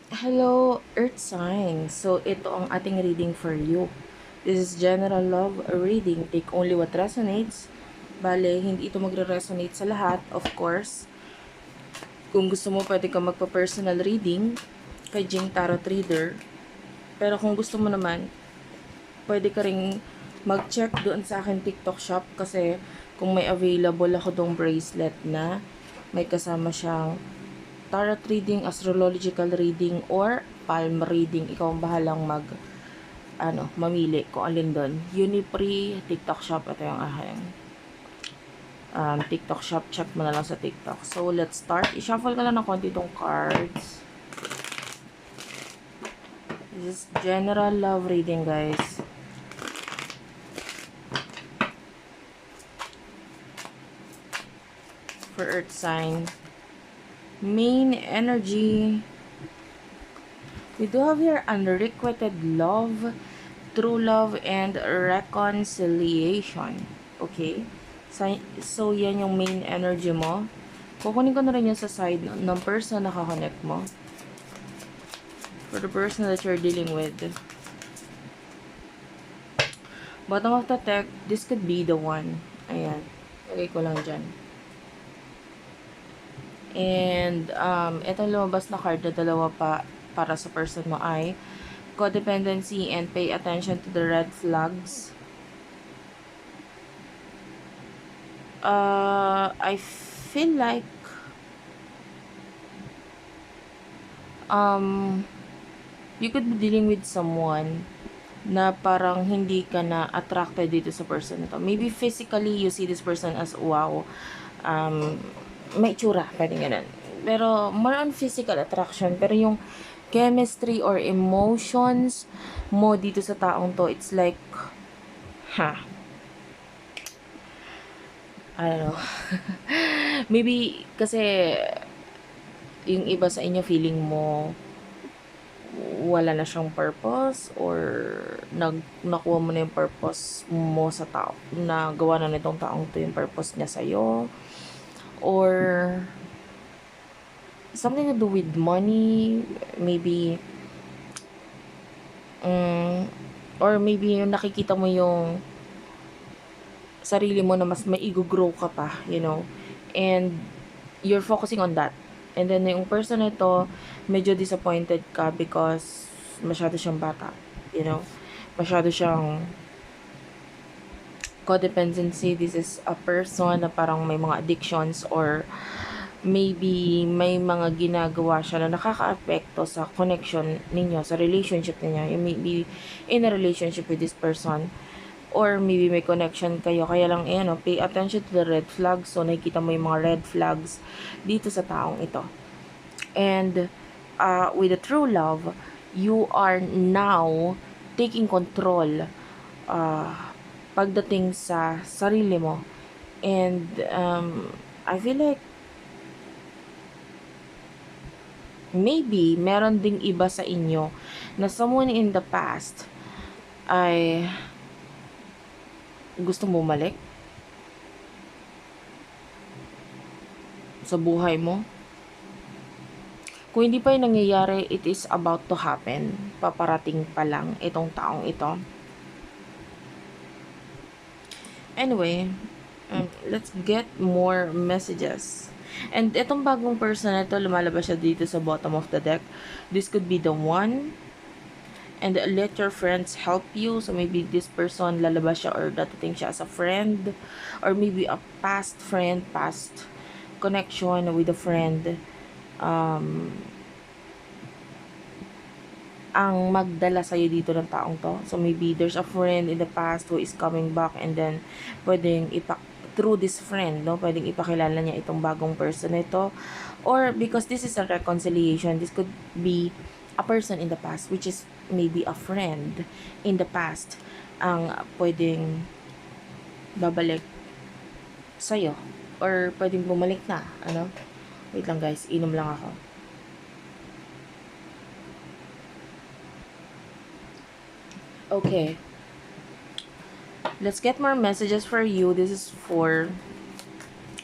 Hello, Earth sign. So, ito ang ating reading for you. This is general love reading. Take only what resonates. Bale, hindi ito magre-resonate sa lahat, of course. Kung gusto mo, pwede ka magpa-personal reading kay Jing Tarot Reader. Pero kung gusto mo naman, pwede ka ring mag-check doon sa akin TikTok shop kasi kung may available ako dong bracelet na may kasama siyang tarot reading, astrological reading, or palm reading. Ikaw ang bahalang mamili kung alin doon. Unipree, TikTok shop, ito yung aking TikTok shop. Check mo na lang sa TikTok. So, let's start. I-shuffle ka lang ng konti itong cards. This is general love reading, guys. For Earth sign. Main energy. We do have here unrequited love, true love, and reconciliation. Okay? So yan yung main energy mo. Kukunin ko na rin yan sa side ng person na kakonect mo. For the person that you're dealing with. Bottom of the deck, this could be the one. Ayan. Lagay ko lang dyan. And, itong lumabas na card na dalawa pa para sa person mo ay codependency and pay attention to the red flags. I feel like you could be dealing with someone na parang hindi ka na attracted dito sa person na to. Maybe physically, you see this person as wow. May tsura, pwede ganun. Pero more on physical attraction. Pero yung chemistry or emotions mo dito sa taong to, it's like, I don't know. Maybe kasi yung iba sa inyo feeling mo wala na siyang purpose or nakuha mo na yung purpose mo sa tao, na gawa na nitong taong to yung purpose niya sa'yo, or something to do with money, maybe or maybe yung nakikita mo yung sarili mo na mas mai-grow ka pa, and you're focusing on that. And then yung person na ito, medyo disappointed ka because masyado siyang bata, masyado siyang codependency. This is a person na parang may mga addictions, or maybe may mga ginagawa siya na nakaka-apekto sa connection ninyo, sa relationship ninyo. You may be in a relationship with this person, or maybe may connection kayo, kaya lang pay attention to the red flags. So nakikita mo yung mga red flags dito sa taong ito. And with the true love, you are now taking control pagdating sa sarili mo. And I feel like maybe meron ding iba sa inyo na someone in the past ay gusto mo bumalik sa buhay mo. Kung hindi pa yung nangyayari, it is about to happen. Paparating pa lang itong taong ito. Anyway, let's get more messages. And itong bagong person na ito, lumalabas siya dito sa bottom of the deck. This could be the one. And let your friends help you. So maybe this person, lalabas siya or dadating siya as a friend. Or maybe a past friend, past connection with a friend. Ang magdala sa'yo dito ng taong to. So maybe there's a friend in the past who is coming back, and then pwedeng through this friend, pwedeng ipakilala niya itong bagong person na ito. Or because this is a reconciliation, this could be a person in the past, which is maybe a friend in the past, ang pwedeng babalik sa'yo. Or pwedeng bumalik na, Wait lang guys, inom lang ako. Okay. Let's get more messages for you. This is for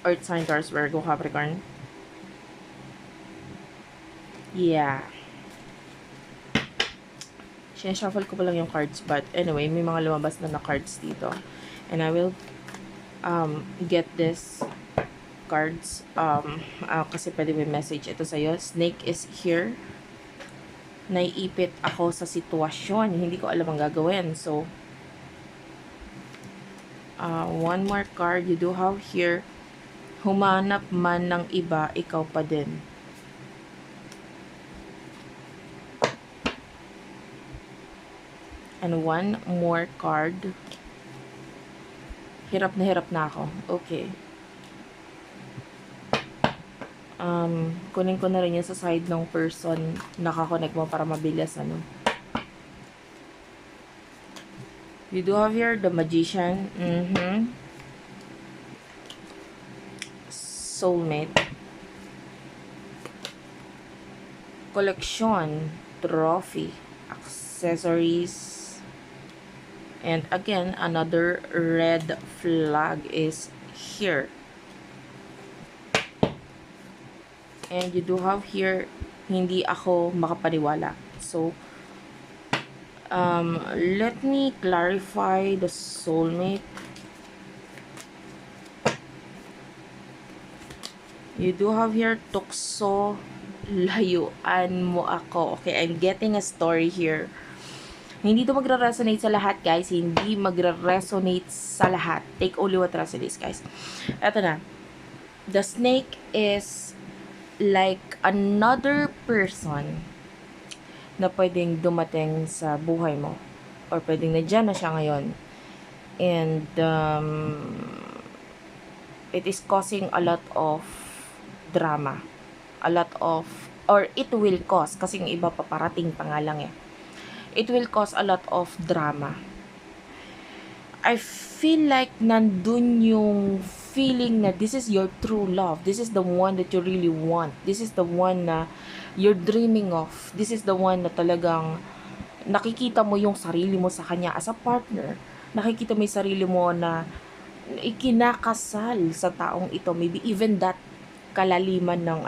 Earth sign, Taurus, Virgo, Capricorn. Yeah. Sinashuffle ko pa lang yung cards, but anyway, may mga lumabas na cards dito. And I will get this cards kasi pwede may message ito sa'yo. Snake is here. Naiipit ako sa sitwasyon. Hindi ko alam ang gagawin. So, one more card you do have here. Humanap man ng iba, ikaw pa din. And one more card. Hirap na ako. Okay. Kunin ko na rin yun sa side ng person nakakonect mo para mabilis, ano. You do have here the magician. Soulmate. Collection. Trophy. Accessories. And again, another red flag is here. And you do have here, hindi ako makapaniwala. So, let me clarify the soulmate. You do have here, tukso, layuan mo ako. Okay, I'm getting a story here. Hindi to magre-resonate sa lahat, guys. Hindi magre-resonate sa lahat. Take only what resonates, guys. Eto na. The snake is like another person na pwedeng dumating sa buhay mo. Or pwedeng nadyan na siya ngayon. And it is causing a lot of drama. A lot of, or it will cause, kasi yung iba paparating pa nga lang eh. It will cause a lot of drama. I feel like nandun yung feeling na this is your true love. This is the one that you really want. This is the one na you're dreaming of. This is the one na talagang nakikita mo yung sarili mo sa kanya as a partner. Nakikita mo yung sarili mo na ikinakasal sa taong ito. Maybe even that kalaliman ng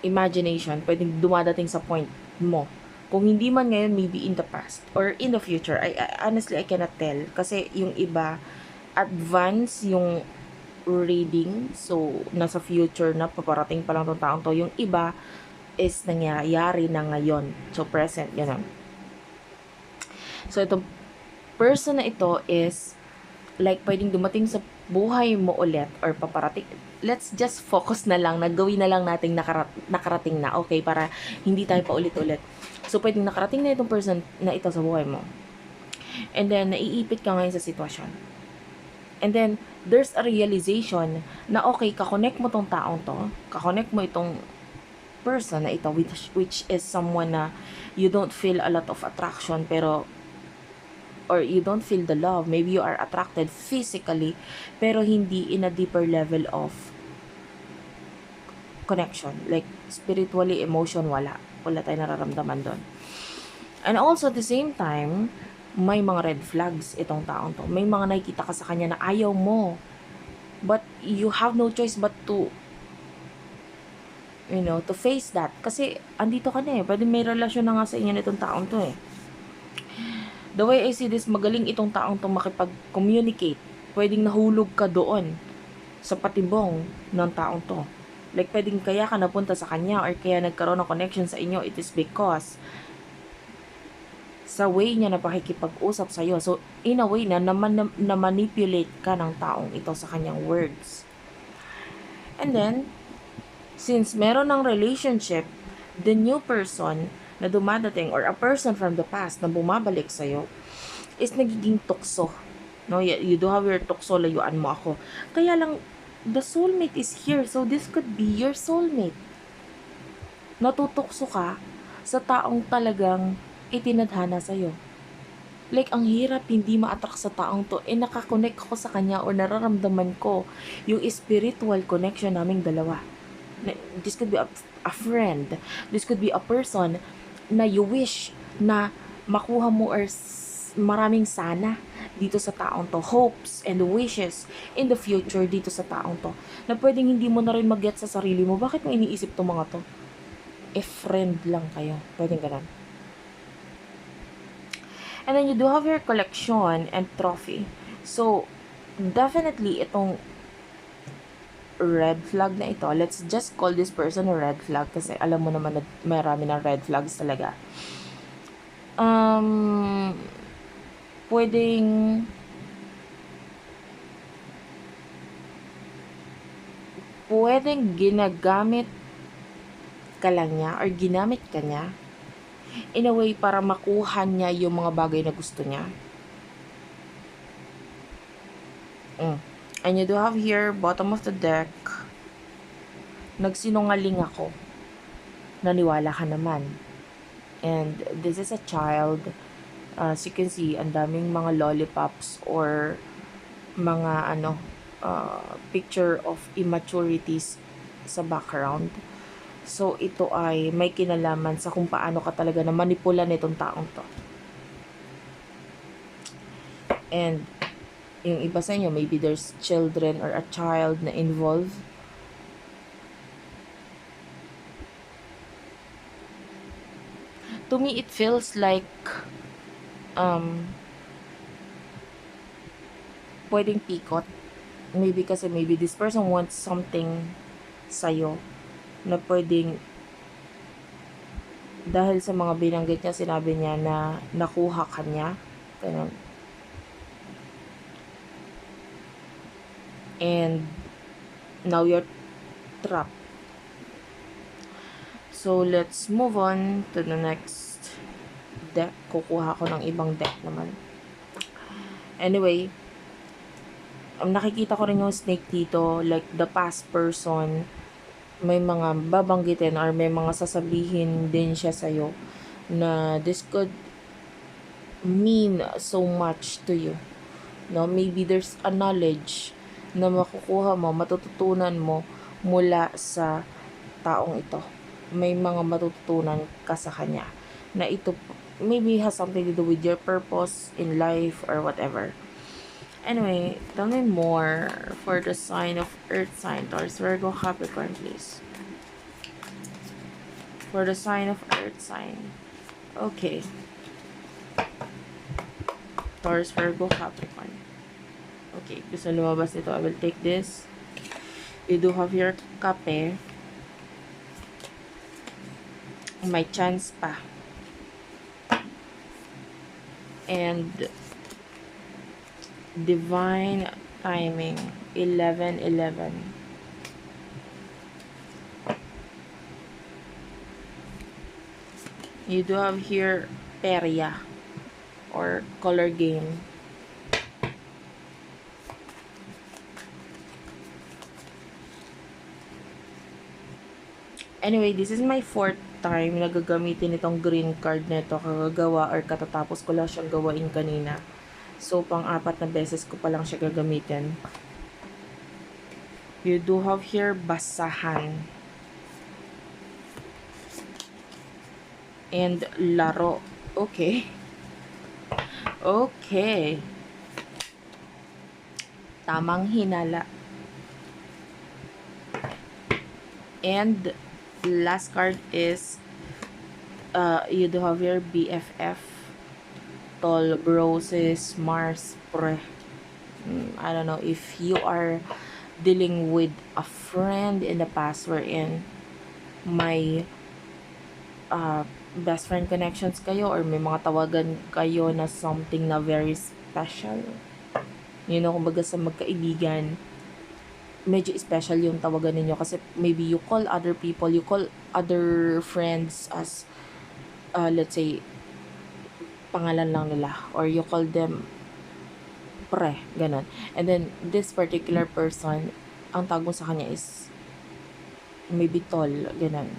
imagination, pwedeng dumadating sa point mo. Kung hindi man ngayon, maybe in the past or in the future. Honestly, I cannot tell. Kasi yung iba, advance yung reading. So, nasa future na, paparating pa lang itong taong to. Yung iba is nangyayari na ngayon. So, present, gano'n. So, itong person na ito is like pwedeng dumating sa buhay mo ulit or paparating. Let's just focus na lang, gawin na lang nating nakarating na, okay, para hindi tayo pa ulit-ulit. So, pwedeng nakarating na itong person na ito sa buhay mo. And then, naiipit ka ngayon sa sitwasyon. And then, there's a realization na okay, kakonect mo tong taong to, kakonect mo itong person na ito, which is someone na you don't feel a lot of attraction, pero or you don't feel the love. Maybe you are attracted physically, pero hindi in a deeper level of connection. Like, spiritually, emotion, wala. Wala tayong nararamdaman doon. And also, at the same time, may mga red flags itong taong to. May mga nakikita ka sa kanya na ayaw mo. But you have no choice but to, to face that. Kasi, andito ka na eh. Pwede may relasyon na nga sa inyo nitong taong to eh. The way I see this, magaling itong taong to makipag-communicate. Pwedeng nahulog ka doon sa patibong ng taong to. Like, pwedeng kaya ka napunta sa kanya or kaya nagkaroon ng connection sa inyo, it is because sa way niya na pakikipag-usap sa iyo. So, in a way na manipulate ka ng taong ito sa kanyang words. And then, since meron ng relationship, the new person na dumadating or a person from the past na bumabalik sa'yo is nagiging tukso. No? You do have your tukso, layuan mo ako. Kaya lang, the soulmate is here. So, this could be your soulmate. Natutukso ka sa taong talagang itinadhana sa'yo. Like, ang hirap hindi ma-attract sa taong to. Nakakonect ako sa kanya or nararamdaman ko yung spiritual connection naming dalawa. This could be a friend. This could be a person na you wish na makuha mo or maraming sana dito sa taong to. Hopes and wishes in the future dito sa taong to. Na pwedeng hindi mo na rin mag-get sa sarili mo. Bakit mo iniisip to mga to? if friend lang kayo. Pwedeng ganun. And then you do have your collection and trophy. So, definitely itong red flag na ito, let's just call this person a red flag kasi alam mo naman na marami ng red flags talaga. Pwedeng ginagamit ka lang niya or ginamit ka niya in a way para makuha niya yung mga bagay na gusto niya. And you do have here, bottom of the deck, nagsinungaling ako. Naniwala ka naman. And this is a child. As you can see, ang daming mga lollipops or mga picture of immaturities sa background. So, ito ay may kinalaman sa kung paano ka talaga na manipula nitong taong to. And yung iba sa inyo, maybe there's children or a child na involved. To me, it feels like pwedeng pikot. Maybe kasi maybe this person wants something sa'yo na pwedeng dahil sa mga binanggit niya, sinabi niya na nakuha ka niya. Ganun. And now you're trapped. So, let's move on to the next deck. Kukuha ko ng ibang deck naman. Anyway, nakikita ko rin yung snake dito, like the past person, may mga babanggitin or may mga sasabihin din siya sa'yo na this could mean so much to you. No, maybe there's a knowledge na makukuha mo, matututunan mo mula sa taong ito. May mga matututunan ka sa kanya na ito maybe has something to do with your purpose in life or whatever. Anyway, tell me more for the sign of Earth sign, Taurus, Virgo, Capricorn, please. For the sign of Earth sign. Okay. Taurus, Virgo, Capricorn. Okay, gusto lumabas nito. I will take this. You do have your kape. May chance pa. And divine timing 11-11. You do have here Peria or color game. Anyway, this is my fourth time na gagamitin itong green card nito. Kagagawa or katatapos ko lang siyang gawain kanina. So, pang-apat na beses ko pa lang siya gagamitin. You do have here basahan. And laro. Okay. Okay. Tamang hinala. And last card is you do have your BFF. Tall, Roses, Mars, Pre. I don't know if you are dealing with a friend in the past wherein may best friend connections kayo or may mga tawagan kayo na something na very special. You know, kumbaga sa magkaibigan, medyo special yung tawagan ninyo kasi maybe you call other people, you call other friends as let's say pangalan lang nila or you call them pre, ganun. And then this particular person, ang tawag mo sa kanya is maybe tall, ganun.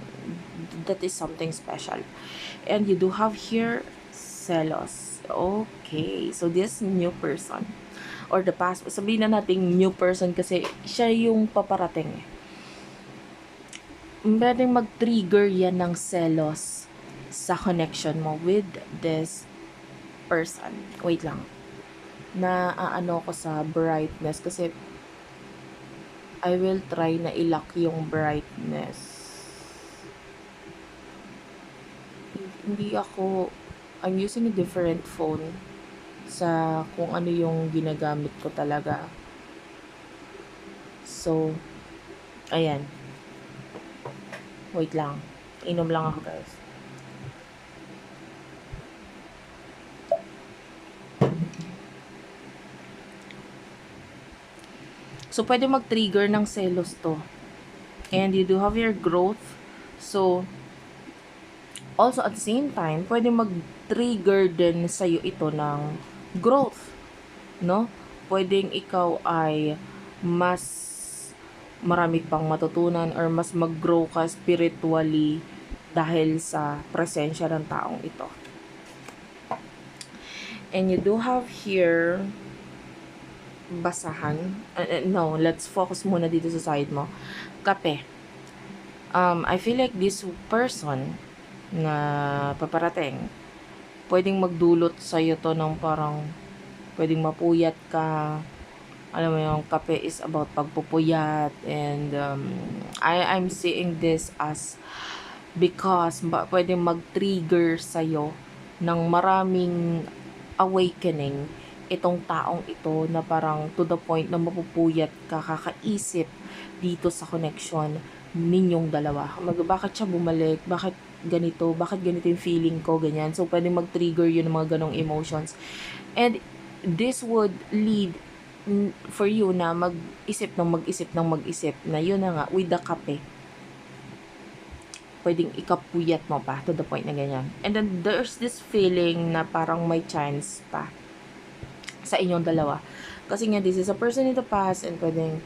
That is something special. And you do have here selos. Okay, so this new person or the past, sabihin na natin new person kasi siya yung paparating. Pwedeng mag-trigger yan ng selos sa connection mo with this person. Wait lang. Na ano ko sa brightness kasi I will try na i-lock yung brightness. hindi ako, I'm using a different phone sa kung ano yung ginagamit ko talaga. So, ayan. Wait lang. Inom lang ako, guys. So, pwede mag-trigger ng selos to. And you do have your growth. So, also at the same time, pwede mag-trigger din sa'yo ito ng growth. No? Pwedeng ikaw ay mas marami pang matutunan or mas mag-grow ka spiritually dahil sa presensya ng taong ito. And you do have here basahan. No, let's focus muna dito sa side mo. Kape. I feel like this person na paparating, pwedeng magdulot sa'yo to ng parang, pwedeng mapuyat ka. Alam mo yung kape is about pagpupuyat. And I'm seeing this as because pwedeng mag-trigger sa'yo ng maraming awakening itong taong ito na parang to the point na mapupuyat ka, kakaisip dito sa connection ninyong dalawa. Bakit siya bumalik? Bakit ganito yung feeling ko, ganyan. So, pwedeng mag-trigger yun ng mga ganong emotions. And this would lead for you na mag-isip na yun na nga, with the kape. Pwedeng ikapuyat mo pa to the point na ganyan. And then, there's this feeling na parang may chance pa sa inyong dalawa. Kasi nga, this is a person in the past and pwedeng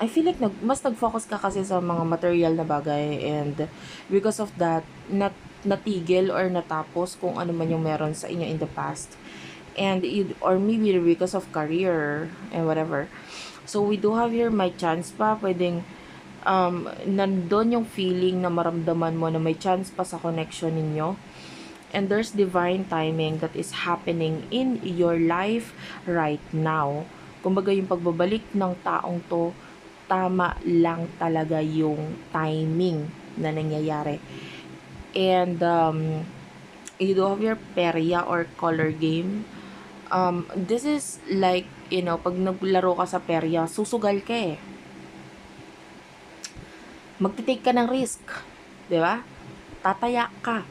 I feel like mas nag-focus ka kasi sa mga material na bagay and because of that, natigil or natapos kung ano man yung meron sa inyo in the past. And or maybe because of career and whatever. So, we do have here may chance pa, pwedeng nandun yung feeling na maramdaman mo na may chance pa sa connection ninyo. And there's divine timing that is happening in your life right now. Kumbaga yung pagbabalik ng taong to, tama lang talaga yung timing na nangyayari. And you do have your perya or color game. This is like, pag naglaro ka sa perya, susugal ka eh. Magtitake ka ng risk. Diba? Tataya ka.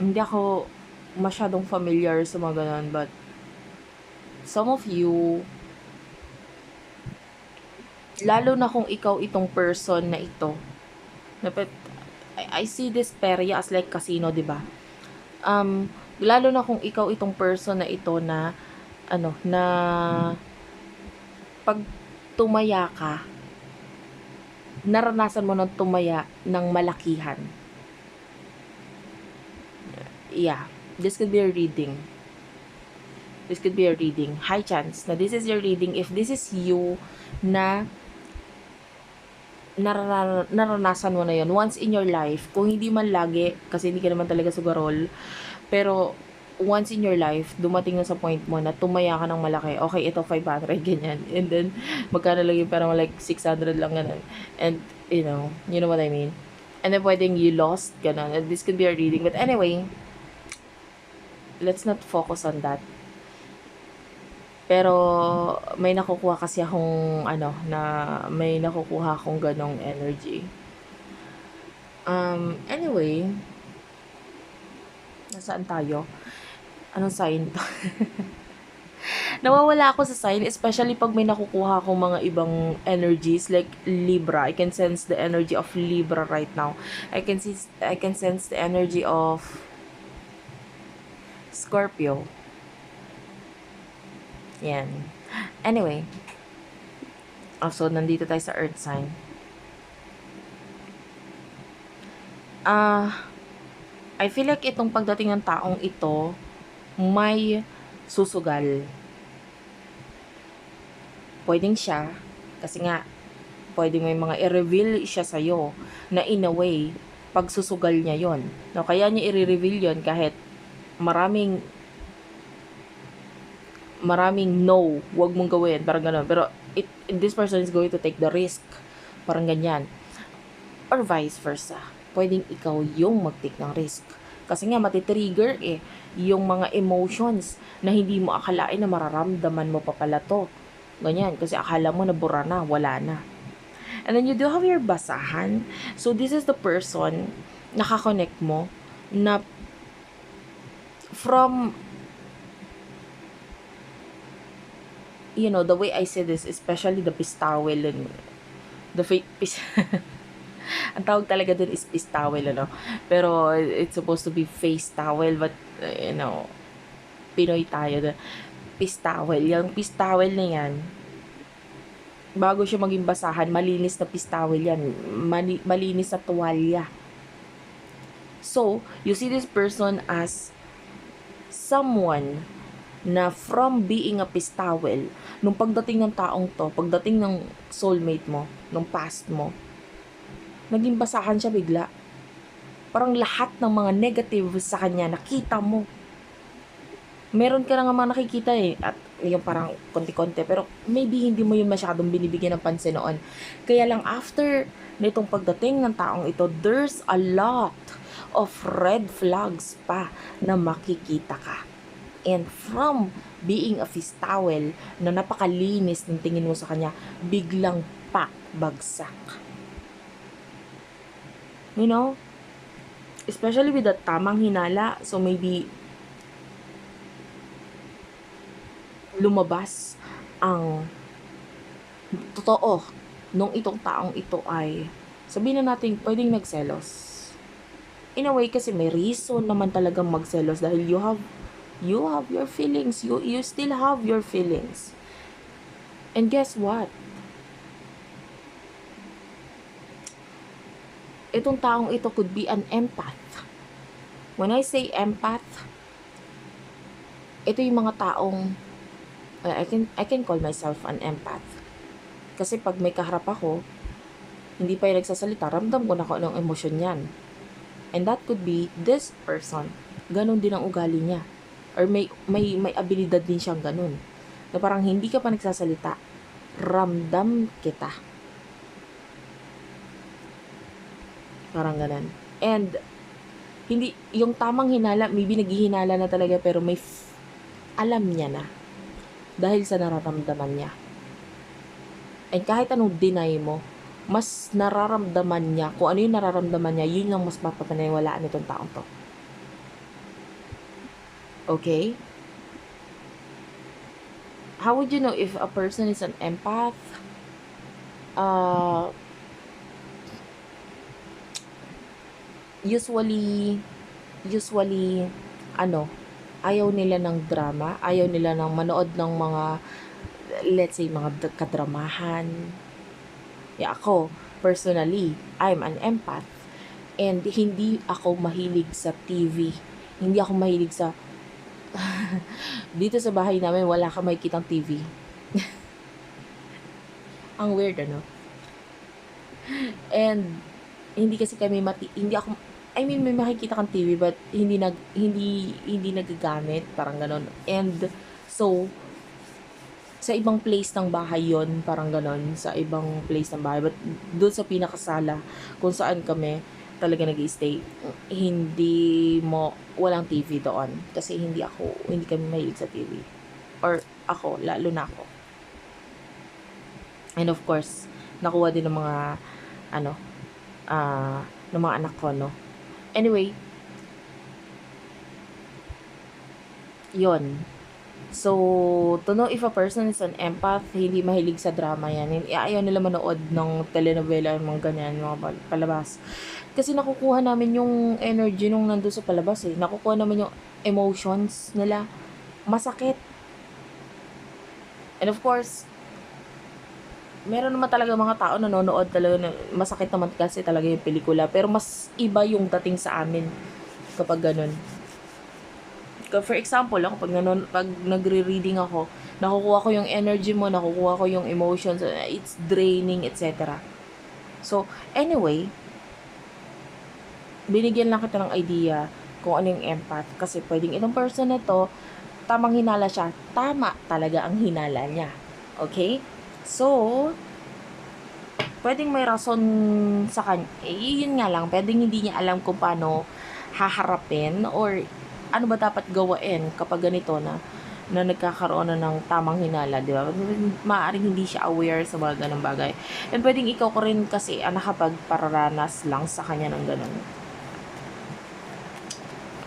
Hindi ako masyadong familiar sa mga ganun, but some of you, lalo na kung ikaw itong person na ito, I see this perya as like casino, diba? Lalo na kung ikaw itong person na ito na, na pag tumaya ka, naranasan mo ng tumaya ng malakihan. Yeah, this could be a reading. High chance na this is your reading if this is you na naranasan mo na yon once in your life. Kung hindi man lagi, kasi hindi ka naman talaga sugarol, pero once in your life, dumating na sa point mo na tumaya ka ng malaki. Okay, ito 500, ganyan. And then, magkano lang yung parang like 600 lang ganun. And, you know what I mean? And then, pwedeng you lost, ganun. And this could be a reading. But anyway, let's not focus on that. Pero, may nakukuha kasi akong, may nakukuha akong ganong energy. Anyway, nasaan tayo? Anong sign to? Nawawala ako sa sign, especially pag may nakukuha akong mga ibang energies like Libra. I can sense the energy of Libra right now. I can sense the energy of Scorpio. Yan. Anyway. So, nandito tayo sa Earth sign. I feel like itong pagdating ng taong ito, may susugal. Pwedeng siya, kasi nga, pwedeng may mga i-reveal siya sa'yo na in a way, pagsusugal niya yon. No, kaya niya i-reveal yon kahit maraming no, wag mong gawin, parang gano'n. Pero this person is going to take the risk. Parang ganyan. Or vice versa. Pwedeng ikaw yung mag-take ng risk. Kasi nga, matitrigger yung mga emotions na hindi mo akalain na mararamdaman mo pa pala to. Ganyan. Kasi akala mo nabura na, wala na. And then you do have your basahan. So, this is the person nakakonect mo na from, the way I say this, especially the pistawel and the ang tawag talaga dun is pistawel, pero it's supposed to be face towel, but Pinoy tayo, pistawel. Yung pistawel na yan, bago siya maging basahan, malinis na pistawel yan, malinis na tuwalya. So, you see this person as someone na from being a pistawel, nung pagdating ng taong to, pagdating ng soulmate mo, nung past mo, naging basahan siya bigla. Parang lahat ng mga negative sa kanya, nakita mo. Meron ka na nga mga nakikita at yung parang konti-konti, pero maybe hindi mo yun masyadong binibigyan ng pansin noon. Kaya lang after nitong pagdating ng taong ito, there's a lot of red flags pa na makikita ka. And from being a pistawel na napakalinis ng tingin mo sa kanya, biglang bagsak. Especially with that tamang hinala, so maybe lumabas ang totoo nung itong taong ito ay, sabihin na natin, pwedeng nagselos. In a way, kasi may reason naman talagang magselos dahil you have your feelings, you still have your feelings. And guess what? Itong taong ito could be an empath. When I say empath, ito yung mga taong I can call myself an empath. Kasi pag may kaharap ako, hindi pa yung nagsasalita, ramdam ko na kung anong emosyon yan. And that could be this person. Ganon din ang ugali niya. Or may abilidad din siyang ganon. Na parang hindi ka pa nagsasalita, ramdam kita. Parang ganon. And hindi, yung tamang hinala, maybe naghihinala na talaga, pero alam niya na. Dahil sa nararamdaman niya. And kahit anong deny mo, mas nararamdaman niya, kung ano yung nararamdaman niya, yun lang mas mapapaniwalaan nitong taong to. Okay? How would you know if a person is an empath? Usually, ayaw nila ng drama, ayaw nila ng manood ng mga, let's say, mga kadramahan. Ako, personally, I'm an empath. And hindi ako mahilig sa TV. Hindi ako mahilig sa... Dito sa bahay namin, wala ka makikitang TV. Ang weird, And, hindi kasi kami hindi ako... may makikita kang TV, but hindi nagagamit, parang ganon. And, so, sa ibang place ng bahay yon, parang ganon, sa ibang place ng bahay, but doon sa pinakasala, kung saan kami talaga nag-stay, walang TV doon, kasi hindi kami mahilig sa TV, or ako, lalo na ako. And of course, nakuha din ng mga, ng mga anak ko, Anyway, yon. So, to know if a person is an empath, hindi mahilig sa drama yan. Ayaw nila manood ng telenovela, mga ganyan, mga palabas. Kasi nakukuha namin yung energy nung nandun sa palabas Nakukuha namin yung emotions nila. Masakit. And of course, meron naman talaga mga tao na nanonood talaga na masakit naman kasi talaga yung pelikula. Pero mas iba yung dating sa amin kapag ganun. For example, pag nagre-reading ako, nakukuha ko yung energy mo, nakukuha ko yung emotions, it's draining, etc. So, anyway, binigyan lang kita ng idea kung ano yung empath. Kasi pwedeng itong person na to, tamang hinala siya, tama talaga ang hinala niya. Okay? So, pwedeng may rason sa kanya. Yun nga lang, pwedeng hindi niya alam kung paano haharapin or ano ba dapat gawain kapag ganito na nagkakaroon na ng tamang hinala, di ba? Maaaring hindi siya aware sa mga ganang bagay. And pwedeng ikaw ko rin kasi nakapagpararanas lang sa kanya ng ganun.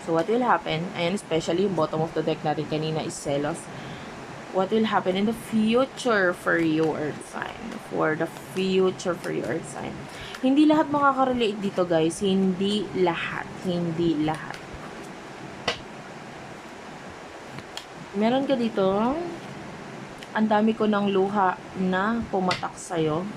So, what will happen, ayan, especially yung bottom of the deck natin kanina is selos. What will happen in the future for you, Earth sign? For the future for you, Earth sign. Hindi lahat makaka-relate dito, guys. Hindi lahat. Hindi lahat. Meron ka dito, ang dami ko ng luha na pumatak sa'yo.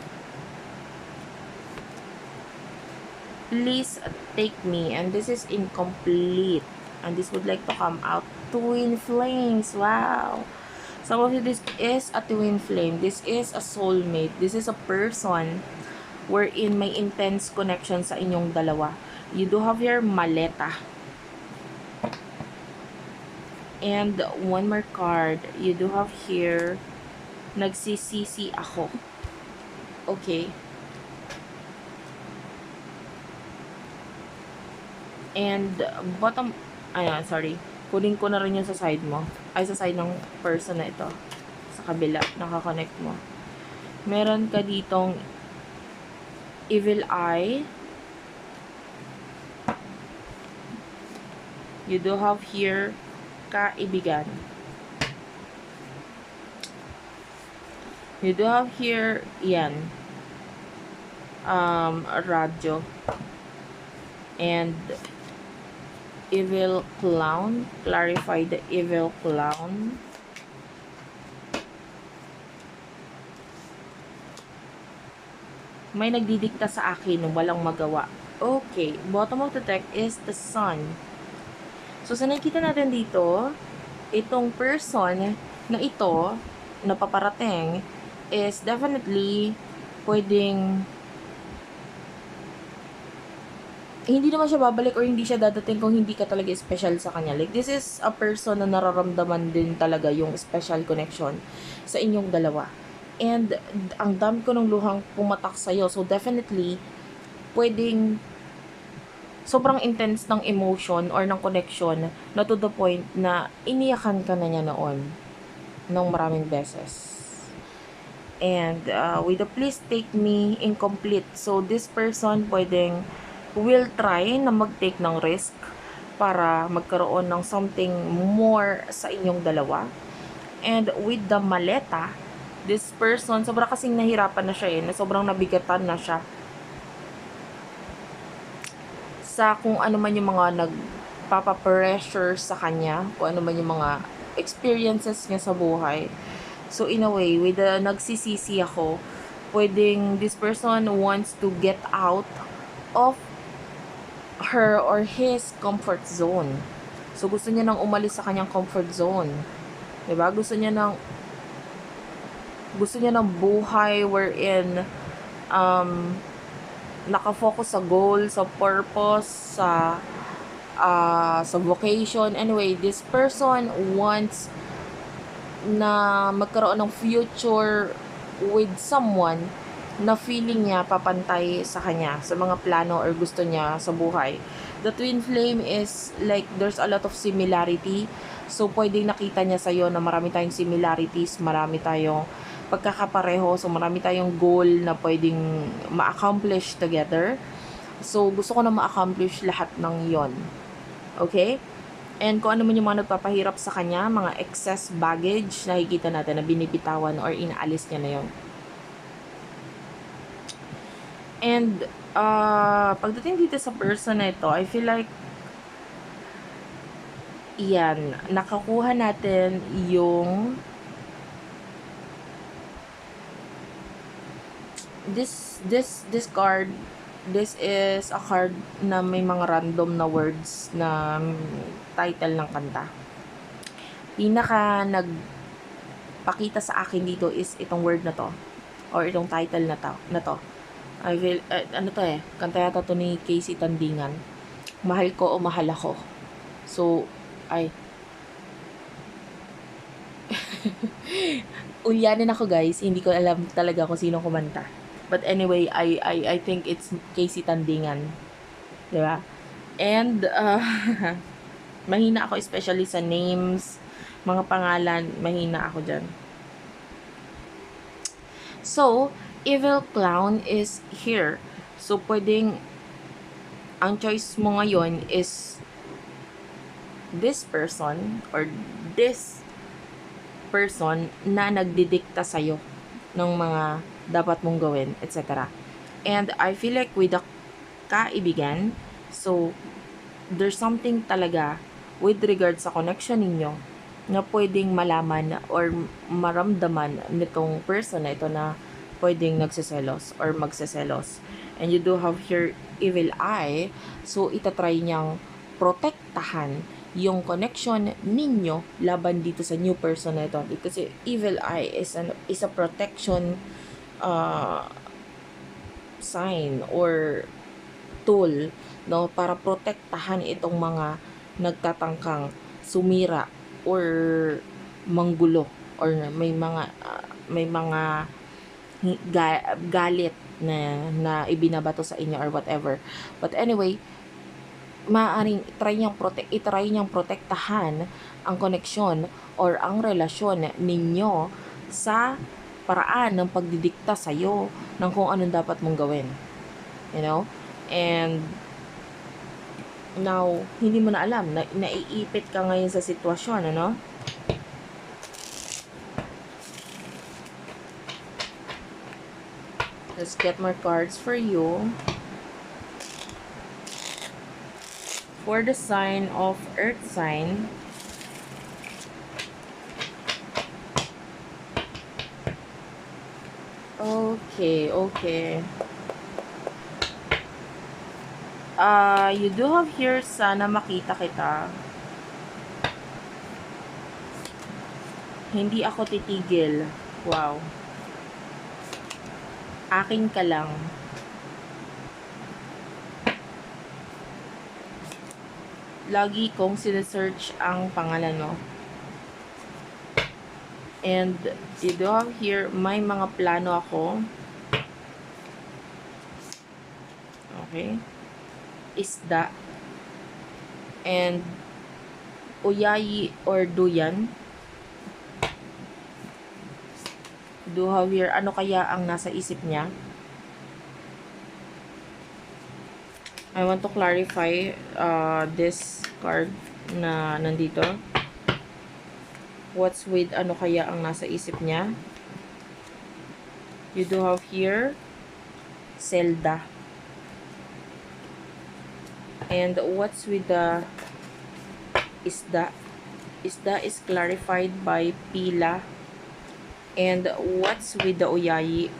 Please take me, and this is incomplete, and this would like to come out. Twin flames, wow. Some of you, this is a twin flame, this is a soulmate, this is a person wherein may intense connection sa inyong dalawa. You do have your maleta, and one more card, you do have here, nagsisisi ako. Okay. And bottom, ayan, sorry. Kunin ko na rin yung sa side mo. Ay, sa side ng person na ito. Sa kabila, nakakonect mo. Meron ka ditong evil eye. You do have here kaibigan. You do have here, yan. Radyo. And evil clown, clarify the evil clown. May nagdidikta sa akin, walang magawa. Okay, bottom of the deck is the sun. So, sa nakikita natin dito, itong person na ito, na paparating, is definitely pwedeng hindi naman siya babalik or hindi siya dadating kung hindi ka talaga special sa kanya. Like, this is a person na nararamdaman din talaga yung special connection sa inyong dalawa. And, ang dami ko ng luhang pumatak sa'yo. So, definitely, pwedeng sobrang intense ng emotion or ng connection na to the point na iniyakan ka na niya noon ng maraming beses. And, with the please take me incomplete. So, this person pwedeng will try na mag-take ng risk para magkaroon ng something more sa inyong dalawa. And with the maleta, this person, sobrang kasing nahirapan na siya na sobrang nabigatan na siya sa kung ano man yung mga nagpapapressure sa kanya, kung ano man yung mga experiences niya sa buhay. So, in a way, with the nagsisisi ako, pwedeng this person wants to get out of her or his comfort zone. So, gusto niya nang umalis sa kanyang comfort zone. Diba? Gusto niya ng buhay wherein nakafocus sa goal, sa purpose, sa vocation. Anyway, this person wants na magkaroon ng future with someone na feeling niya papantay sa kanya, sa mga plano or gusto niya sa buhay. The twin flame is like, there's a lot of similarity. So, pwedeng nakita niya sa'yo na marami tayong similarities, marami tayong pagkakapareho, so marami tayong goal na pwedeng ma-accomplish together. So, gusto ko na ma-accomplish lahat ng yon. Okay? And kung ano man yung mga nagpapahirap sa kanya, mga excess baggage, nakikita natin na binibitawan or inaalis niya na yon. And, pagdating dito sa person na ito, I feel like, yan, nakakuha natin yung, this card, this is a card na may mga random na words na title ng kanta. Pinaka nagpakita sa akin dito is itong word na to, or itong title na to. I feel, ano to kanta yata to ni Casey Tandingan. Mahal ko o mahal ako. So, Ulyanin ako guys, hindi ko alam talaga kung sino kumanta. But anyway, I think it's Casey Tandingan. Diba? And, mahina ako especially sa names, mga pangalan, mahina ako dyan. So, Evil Clown is here. So, pwedeng, ang choice mo ngayon is this person or this person na nagdidikta sa'yo ng mga dapat mong gawin, etc. And I feel like with the kaibigan, so, there's something talaga with regard sa connection ninyo na pwedeng malaman or maramdaman nitong person na ito na pwedeng nagsiselos or magsiselos. And you do have here evil eye, so itatry niyang protektahan yung connection ninyo laban dito sa new person na ito. Kasi evil eye is a protection sign or tool, no, para protektahan itong mga nagtatangkang sumira or manggulo or may mga galit na ibinabato sa inyo or whatever. But anyway, maaaring itry niyang protektahan ang koneksyon or ang relasyon ninyo sa paraan ng pagdidikta sa'yo ng kung anong dapat mong gawin. You know? And now, hindi mo na alam, naiipit ka ngayon sa sitwasyon, ano? Let's get more cards for you. For the sign of Earth sign, okay. You do have here, sana makita kita. Hindi ako titigil. Wow. Akin ka lang. Lagi kong sinesearch ang pangalan mo. And you do have here, may mga plano ako. Okay. Isda. And uyayi or duyan. Do have here, ano kaya ang nasa isip niya? I want to clarify this card na nandito. What's with ano kaya ang nasa isip niya? You do have here Zelda. And what's with the isda? Isda is clarified by pila. And what's with the uyayi?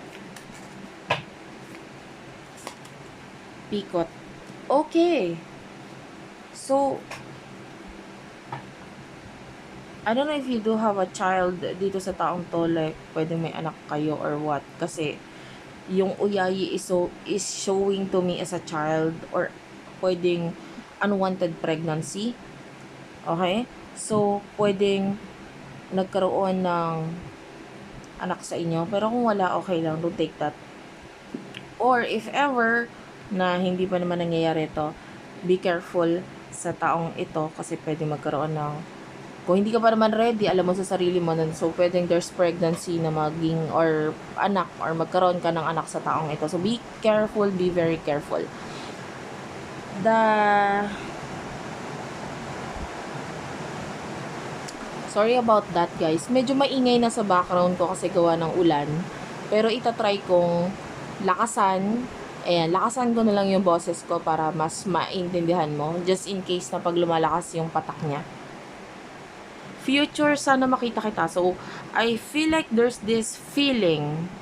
Pikot. Okay. So, I don't know if you do have a child dito sa taong to, like, pwedeng may anak kayo or what. Kasi, yung uyayi is showing to me as a child or pwedeng unwanted pregnancy. Okay? So, pwedeng nagkaroon ng anak sa inyo. Pero kung wala, okay lang. Don't take that. Or if ever na hindi pa naman nangyayari ito, be careful sa taong ito kasi pwede magkaroon ng, kung hindi ka pa naman ready, alam mo sa sarili mo nun, so pwedeng there's pregnancy na maging or anak or magkaroon ka ng anak sa taong ito. So be careful, be very careful. Sorry about that guys. Medyo maingay na sa background ko kasi gawa ng ulan. Pero itatry kong lakasan. Ayan, lakasan ko na lang yung boses ko para mas maintindihan mo. Just in case na pag lumalakas yung patak niya. Future, sana makita kita. So, I feel like there's this feeling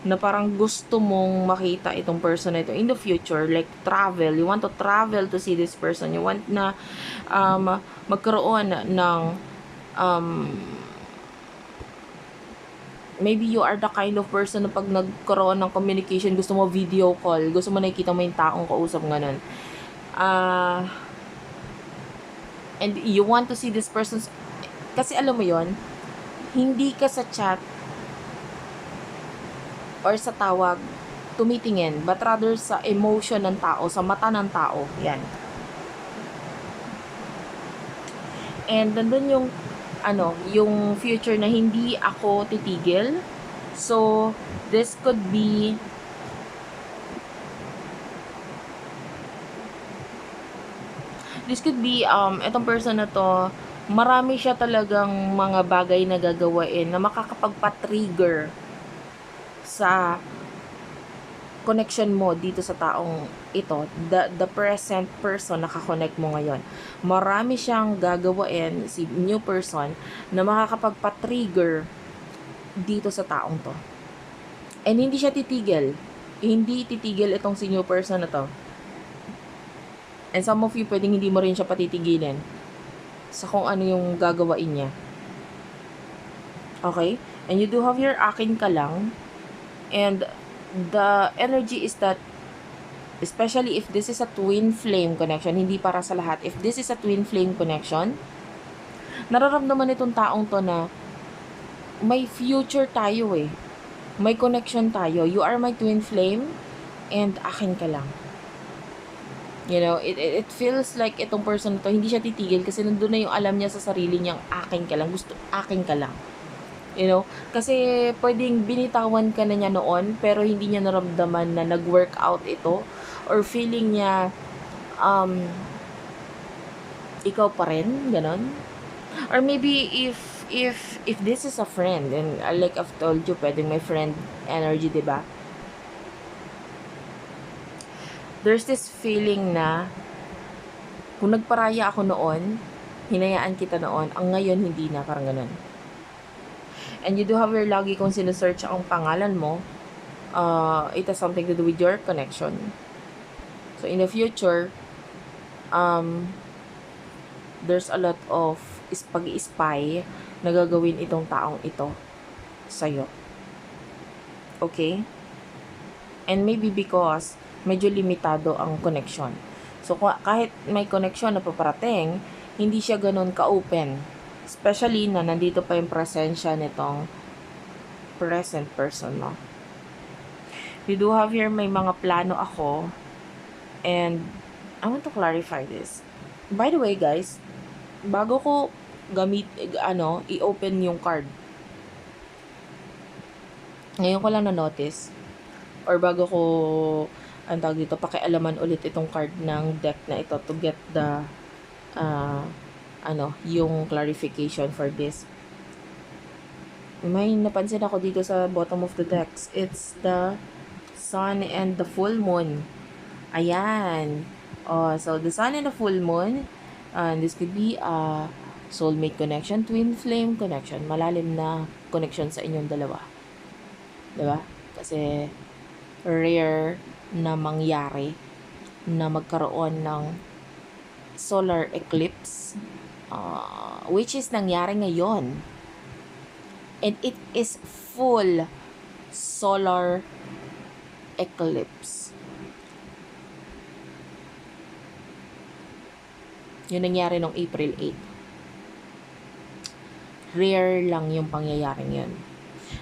na parang gusto mong makita itong person na ito in the future. Like travel. You want to travel to see this person. You want na magkaroon ng maybe you are the kind of person na pag nagkaroon ng communication, gusto mo video call, gusto mo nakikita mo yung taong kausap ganun. And you want to see this person, kasi alam mo yon, hindi ka sa chat or sa tawag, tumitingin, but rather sa emotion ng tao, sa mata ng tao. Yan. And nandun yung, yung future na hindi ako titigil. So, this could be, itong person na to, marami siya talagang mga bagay na gagawain na makakapagpa-trigger sa connection mo dito sa taong ito, the present person na kakonect mo ngayon. Marami siyang gagawain, si new person, na makakapagpa-trigger dito sa taong to. And hindi siya titigil. Hindi titigil itong si new person na to. And some of you, pwedeng hindi mo rin siya patitigilin sa kung ano yung gagawain niya. Okay? And you do have your akin ka lang. And the energy is that, especially if this is a twin flame connection, hindi para sa lahat, if this is a twin flame connection, nararamdaman itong taong to na may future tayo eh. May connection tayo. You are my twin flame and akin ka lang. You know, it feels like itong person to, hindi siya titigil kasi nandun na yung alam niya sa sarili niyang akin ka lang. Gusto, akin ka lang. You know, kasi pwedeng binitawan ka na niya noon pero hindi niya naramdaman na nag-work out ito, or feeling niya ikaw pa rin, ganon. Or maybe if this is a friend, and like I've told you, pwedeng may friend energy, diba? There's this feeling na kung nagparaya ako noon, hinayaan kita noon, ang ngayon hindi na, parang ganun. And you do have your lagi kung sinesearch ang pangalan mo, it has something to do with your connection. So in the future, there's a lot of pag-i-spy na gagawin itong taong ito sa'yo. Okay? And maybe because medyo limitado ang connection. So, kahit may connection na paparating, hindi siya ganun ka-open. Especially na nandito pa yung presensya nitong present person mo. You do have here, may mga plano ako. And, I want to clarify this. By the way, guys, bago ko i-open yung card, ngayon ko lang na-notice, or bago ko pakialaman ulit itong card ng deck na ito to get the yung clarification for this. May napansin ako dito sa bottom of the decks. It's the sun and the full moon. Ayan. So the sun and the full moon, this could be a soulmate connection, twin flame connection, malalim na connection sa inyong dalawa. Diba? Kasi rare na mangyari na magkaroon ng solar eclipse, which is nangyari ngayon. And it is full solar eclipse. Yun nangyari nung April 8. Rare lang yung pangyayaring yun.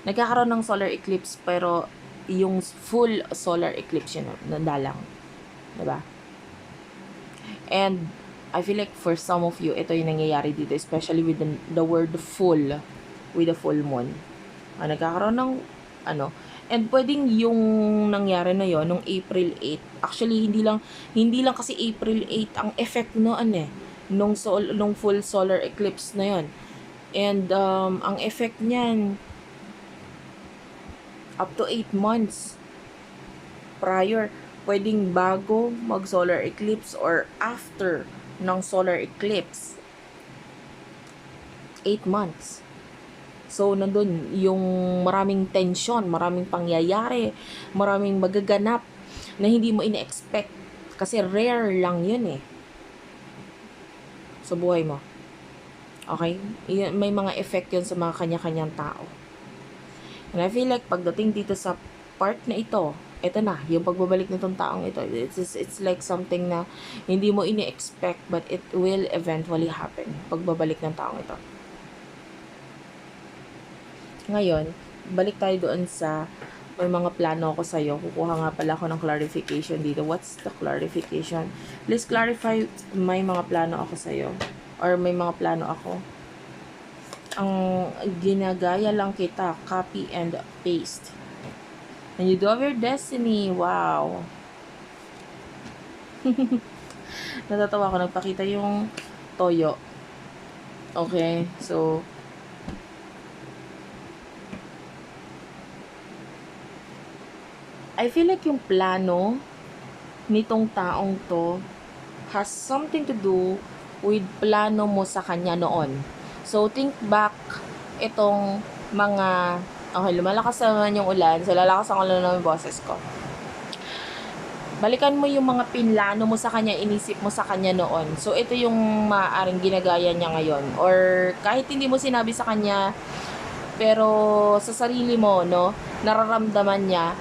Nagkakaroon ng solar eclipse pero yung full solar eclipse yun, nadalang. Diba? And I feel like for some of you, ito yung nangyayari dito, especially with the word full, with the full moon. Nagkakaroon ng and pwedeng yung nangyari na yon nung April 8. Actually, hindi lang kasi April 8 ang effect noon nung full solar eclipse na yon. And ang effect niyan up to 8 months prior, pwedeng bago mag solar eclipse or after ng solar eclipse, 8 months. So, nandun yung maraming tension, maraming pangyayari, maraming magaganap na hindi mo ina-expect. Kasi rare lang yun sa buhay mo. Okay? May mga effect yun sa mga kanya-kanyang tao. And I feel like pagdating dito sa part na ito na, yung pagbabalik nitong taong ito, it's like something na hindi mo ina-expect but it will eventually happen. Pagbabalik ng taong ito. Ngayon, balik tayo doon sa may mga plano ako sa'yo. Kukuha nga pala ako ng clarification dito. What's the clarification? Please clarify, may mga plano ako sa'yo. Or may mga plano ako. Ang ginagaya lang kita, copy and paste. And you do have your destiny. Wow. Natatawa ko, nagpakita yung toyo. Okay, so I feel like yung plano nitong taong to has something to do with plano mo sa kanya noon. So, think back itong mga... Okay, lumalakas naman yung ulan. So, lalakas ang ulan ng boses ko. Balikan mo yung mga pinlano mo sa kanya, inisip mo sa kanya noon. So, ito yung maaaring ginagaya niya ngayon. Or, kahit hindi mo sinabi sa kanya, pero sa sarili mo, no, nararamdaman niya,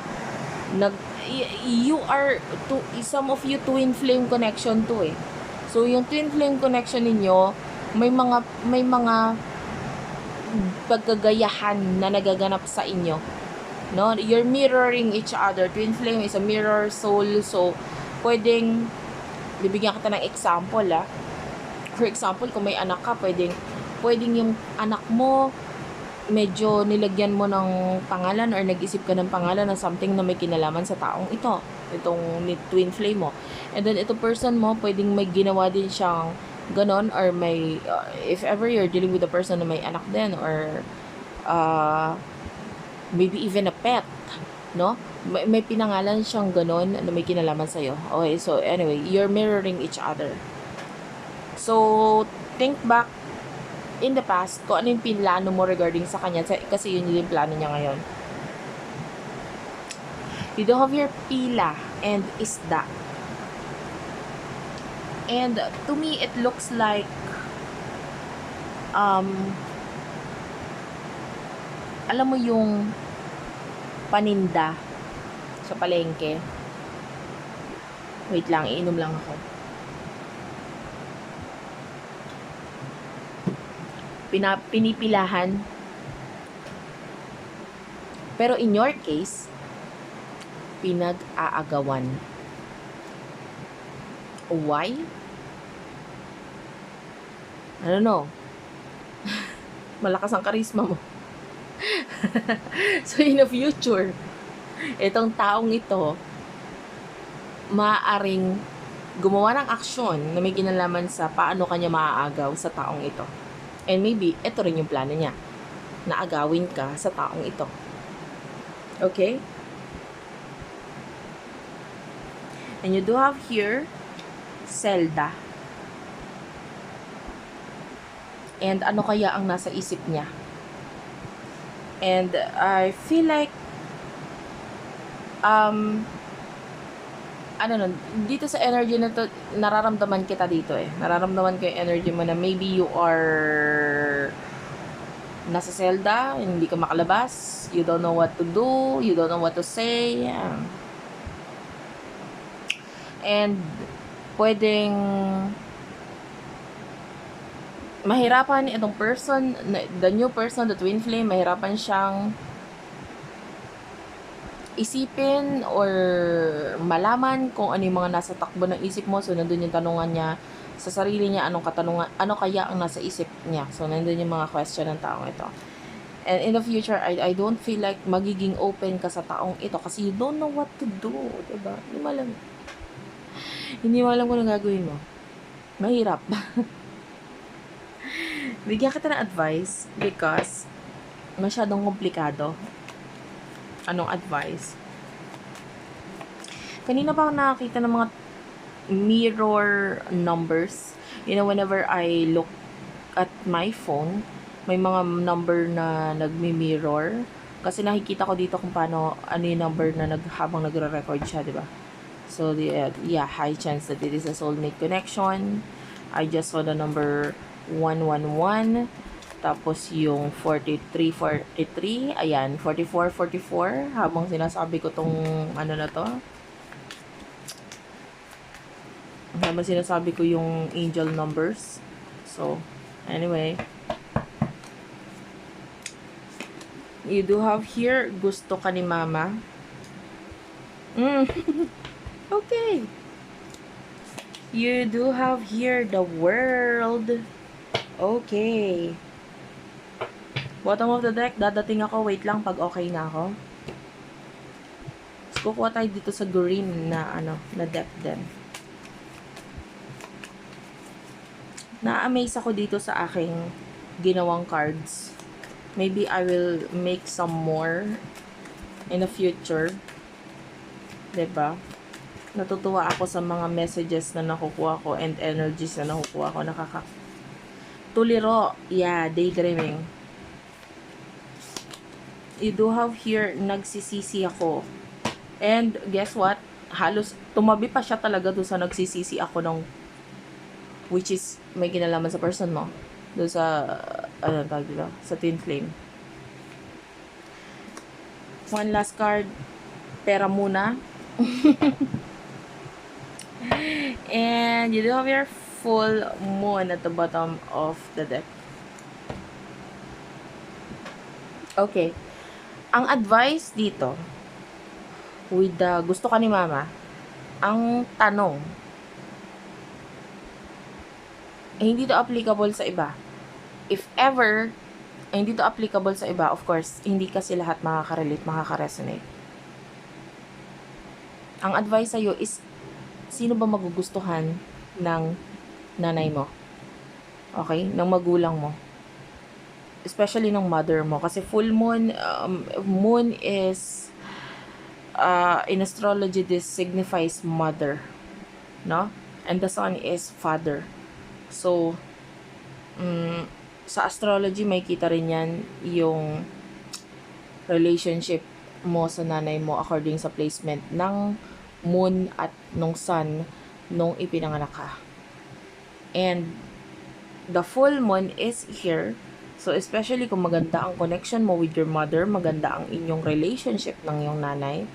you are some of you twin flame connection to eh. So yung twin flame connection ninyo, may mga paggagayahan na nagaganap sa inyo. No, you're mirroring each other. Twin flame is a mirror soul. So pwedeng bibigyan kita ng example For example, kung may anak ka, pwedeng yung anak mo medyo nilagyan mo ng pangalan or nag-isip ka ng pangalan na something na may kinalaman sa taong itong twin flame mo. And then, ito person mo, pwedeng may ginawa din siyang ganon or may, if ever you're dealing with a person na may anak din or maybe even a pet, no? May pinangalan siyang ganon na may kinalaman sa'yo. Okay, so anyway, you're mirroring each other. So, think back in the past, kung ano yung pinlano mo regarding sa kanya, kasi yun yung plano niya ngayon. You do have your pila and isda. And to me, it looks like alam mo yung paninda sa palengke. Wait lang, iinom lang ako. Pinipilahan. Pero in your case, pinag-aagawan. Why? I don't know. Malakas ang karisma mo. So in the future, itong taong ito, maaaring gumawa ng aksyon na may kinalaman sa paano kanya maaagaw sa taong ito. And maybe, ito rin yung plano niya. Na agawin ka sa taong ito. Okay? And you do have here, Zelda. And ano kaya ang nasa isip niya? And I feel like, dito sa energy na to, nararamdaman kita dito eh. Nararamdaman ko yung energy mo na maybe you are nasa Zelda, hindi ka makalabas, you don't know what to do, you don't know what to say. And pwedeng mahirapan itong person, the new person, the twin flame, mahirapan siyang isipin or malaman kung ano yung mga nasa takbo ng isip mo. So, nandun yung tanungan niya sa sarili niya, ano kaya ang nasa isip niya. So, nandun yung mga question ng taong ito. And in the future, I don't feel like magiging open ka sa taong ito kasi you don't know what to do, diba? Hindi mo alam kung anong gagawin mo. Mahirap. Bigyan kita ng advice because masyadong komplikado. Anong advice? Kanina pa ako nakakita ng mga mirror numbers. You know, whenever I look at my phone, may mga number na nagmi-mirror. Kasi nakikita ko dito kung paano, ano yung number na habang nagre-record siya, di ba? So, yeah, high chance that it is a soulmate connection. I just saw the number 111. Tapos yung 43, ayan, 44, habang sinasabi ko tong ano na to. Habang sinasabi ko yung angel numbers. So, anyway. You do have here, gusto ka ni mama. Okay. You do have here the world. Okay. Bottom of the deck, dadating ako. Wait lang pag okay na ako. So, kukuha tayo dito sa green na na deck din. Na-amaze ako dito sa aking ginawang cards. Maybe I will make some more in the future. 'Di ba? Natutuwa ako sa mga messages na nakukuha ko and energies na nakukuha ko. Tuliro. Yeah, daydreaming. You do have here, nagsisisi ako. And guess what? Halos tumabi pa siya talaga doon sa nagsisisi ako ng, which is may kinalaman sa person mo. Doon sa, tawag dito? Sa twin flame. One last card. Pera muna. And you do have your full moon at the bottom of the deck. Okay. Ang advice dito, with the gusto ka ni mama, ang tanong, hindi to applicable sa iba. If ever, hindi to applicable sa iba, of course, hindi kasi lahat makaka-relate, makaka-resonate. Ang advice sa'yo is, sino ba magugustuhan ng nanay mo? Okay? Ng magulang mo. Especially ng mother mo. Kasi full moon, moon is, in astrology, this signifies mother. No? And the sun is father. So, sa astrology, may kita rin yan yung relationship mo sa nanay mo according sa placement ng moon at nung sun nung ipinanganak ka. And the full moon is here. So, especially kung maganda ang connection mo with your mother, maganda ang inyong relationship ng iyong nanay,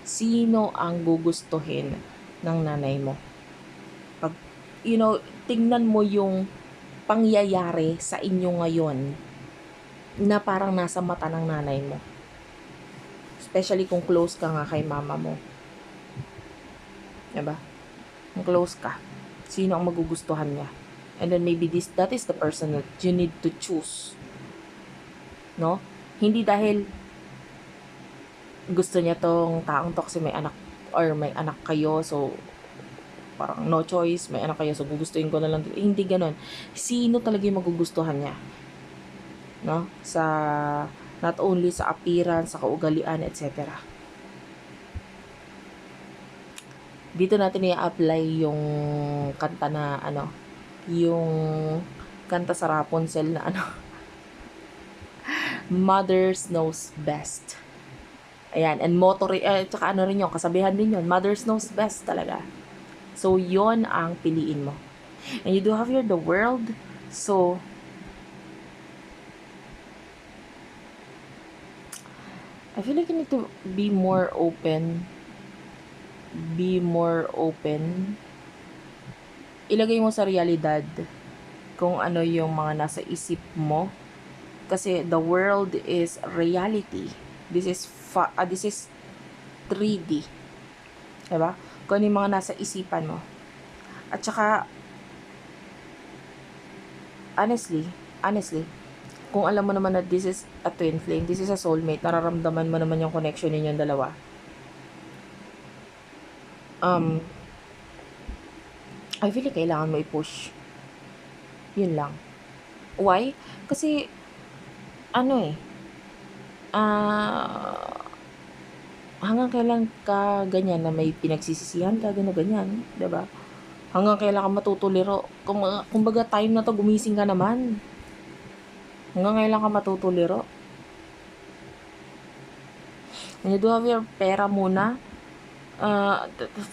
sino ang gugustuhin ng nanay mo? Pag, tingnan mo yung pangyayari sa inyo ngayon na parang nasa mata ng nanay mo. Especially kung close ka nga kay mama mo. Diba? Kung close ka, sino ang magugustuhan niya? And then maybe that is the person that you need to choose. No? Hindi dahil gusto niya tong taong to kasi may anak or may anak kayo, so parang no choice, may anak kayo, so gugustuhin ko na lang. Hindi ganon. Sino talaga yung magugustuhan niya? No? Sa, not only sa appearance, sa kaugalian, etc. Dito natin i-apply yung kanta na, yung kanta sa Rapunzel na, Mothers knows best. Ayan, and motto rin, tsaka rin yun, kasabihan din yun, Mothers knows best talaga. So, yon ang piliin mo. And you do have here the world. So, I feel like you need to be more open. Be more open. Ilagay mo sa realidad kung ano yung mga nasa isip mo. Kasi the world is reality. This is 3D. Diba? Kung ano yung mga nasa isipan mo. At saka, honestly, kung alam mo naman na this is a twin flame, this is a soulmate, nararamdaman mo naman yung connection ninyong dalawa. I feel like kailangan mo i-push. Yun lang. Why? Kasi, hanggang kailan ka ganyan na may pinagsisisihan ka, ganyan, diba? Hanggang kailan ka matutuliro. Kumbaga time na to, gumising ka naman. Hanggang kailan ka matutuliro. And you do have your pera muna.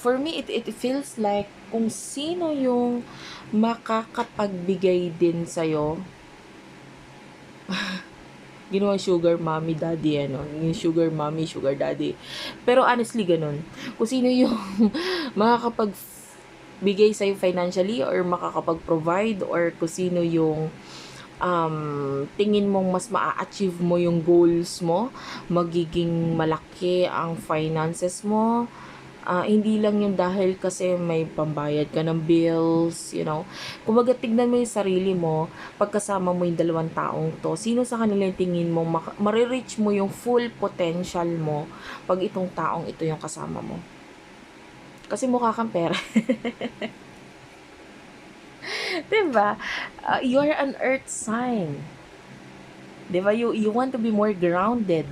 For me, it feels like kung sino yung makakapagbigay din sa'yo, ginawa sugar mommy daddy, yung sugar mommy, sugar daddy. Pero honestly, ganun. Kung sino yung makakapagbigay sa'yo financially or makakapag-provide or kung sino yung tingin mong mas maa-achieve mo yung goals mo, magiging malaki ang finances mo. Hindi lang yung dahil kasi may pambayad ka ng bills, you know. Kumbaga, tignan mo yung sarili mo, pagkasama mo yung dalawang taong to, sino sa kanila yung tingin mo, marireach mo yung full potential mo pag itong taong ito yung kasama mo. Kasi mukha kang pera. Diba? You're an earth sign. Diba? You want to be more grounded.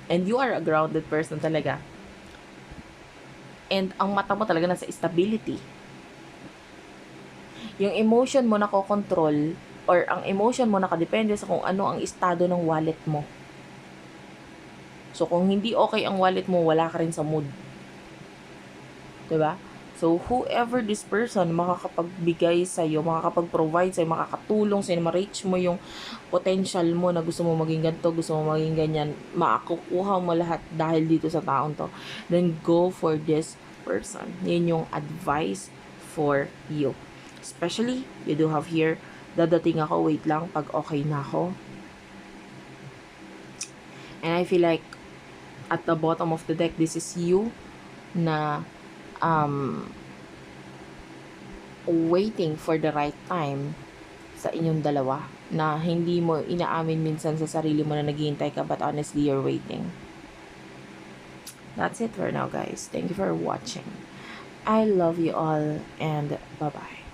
And you are a grounded person talaga. And ang mata mo talaga nasa stability. Yung emotion mo nakokontrol or ang emotion mo nakadepende sa kung ano ang estado ng wallet mo. So, kung hindi okay ang wallet mo, wala ka rin sa mood. Diba? So, whoever this person makakapagbigay sa'yo, makakapag-provide sa'yo, makakatulong sa'yo, ma-reach mo yung potential mo na gusto mo maging ganito, gusto mo maging ganyan, makakukuha mo lahat dahil dito sa taong to, then go for this person. Yun yung advice for you. Especially, you do have here, dadating ako, wait lang, pag okay na ako. And I feel like, at the bottom of the deck, this is you na waiting for the right time sa inyong dalawa na hindi mo inaamin minsan sa sarili mo na naghihintay ka but honestly you're waiting. That's it for now, guys. Thank you for watching. I love you all and bye-bye.